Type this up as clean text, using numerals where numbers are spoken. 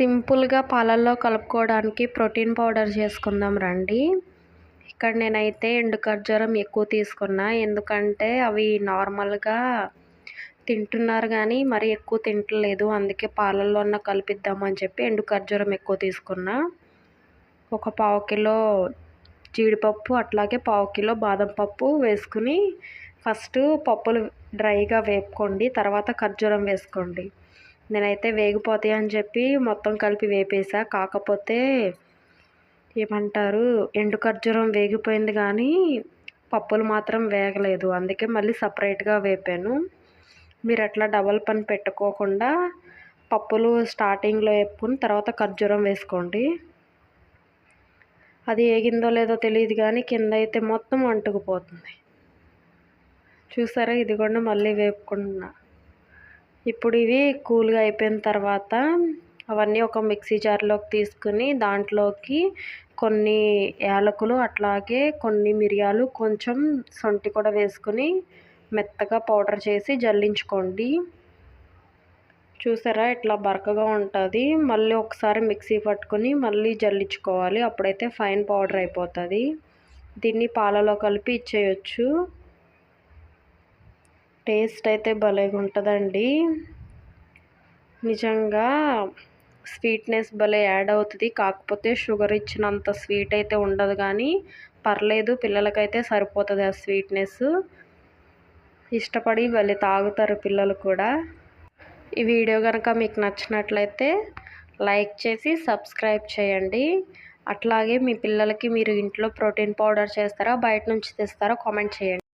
సింపుల్గా పాలల్లో కలుపుకోవడానికి ప్రోటీన్ పౌడర్ చేసుకుందాం రండి. ఇక్కడ నేనైతే ఎండు ఖర్జూరం ఎక్కువ తీసుకున్నా, ఎందుకంటే అవి నార్మల్గా తింటున్నారు కానీ మరీ ఎక్కువ తింటలేదు. అందుకే పాలల్లోన కలిపిద్దామని చెప్పి ఎండు ఖర్జూరం ఎక్కువ తీసుకున్నా. ఒక పావు కిలో జీడిపప్పు, అట్లాగే పావు కిలో బాదం పప్పు వేసుకుని ఫస్ట్ పప్పులు డ్రైగా వేపుకోండి, తర్వాత ఖర్జూరం వేసుకోండి. నేనైతే వేగిపోతాయి అని చెప్పి మొత్తం కలిపి వేపేసా. కాకపోతే ఏమంటారు, ఎండు ఖర్జూరం వేగిపోయింది కానీ పప్పులు మాత్రం వేగలేదు. అందుకే మళ్ళీ సపరేట్గా వేపాను. మీరు అట్లా డబల్ పని పెట్టుకోకుండా పప్పులు స్టార్టింగ్లో వేపుకుని తర్వాత ఖర్జూరం వేసుకోండి. అది వేగిందో లేదో తెలియదు కానీ కింద అయితే మొత్తం అంటుకుపోతుంది. చూసారా, ఇది కూడా మళ్ళీ వేపుకున్నా. ఇప్పుడు ఇవి కూల్గా అయిపోయిన తర్వాత అవన్నీ ఒక మిక్సీ జార్లోకి తీసుకుని దాంట్లోకి కొన్ని యాలకులు, అట్లాగే కొన్ని మిరియాలు, కొంచెం శొంఠి కూడా వేసుకుని మెత్తగా పౌడర్ చేసి జల్లించుకోండి. చూసారా, ఇట్లా బరకగా ఉంటుంది. మళ్ళీ ఒకసారి మిక్సీ పట్టుకుని మళ్ళీ జల్లించుకోవాలి, అప్పుడైతే ఫైన్ పౌడర్ అయిపోతుంది. దీన్ని పాలలో కలిపి ఇచ్చేయచ్చు. టేస్ట్ అయితే భలేగా ఉంటుందండి. నిజంగా స్వీట్నెస్ భలే యాడ్ అవుతుంది. కాకపోతే షుగర్ ఇచ్చినంత స్వీట్ అయితే ఉండదు, కానీ పర్లేదు, పిల్లలకైతే సరిపోతుంది ఆ స్వీట్నెస్. ఇష్టపడి భలే తాగుతారు పిల్లలు కూడా. ఈ వీడియో కనుక మీకు నచ్చినట్లయితే లైక్ చేసి సబ్స్క్రైబ్ చేయండి. అట్లాగే మీ పిల్లలకి మీరు ఇంట్లో ప్రోటీన్ పౌడర్ చేస్తారా, బయట నుంచి తెస్తారా, కామెంట్ చేయండి.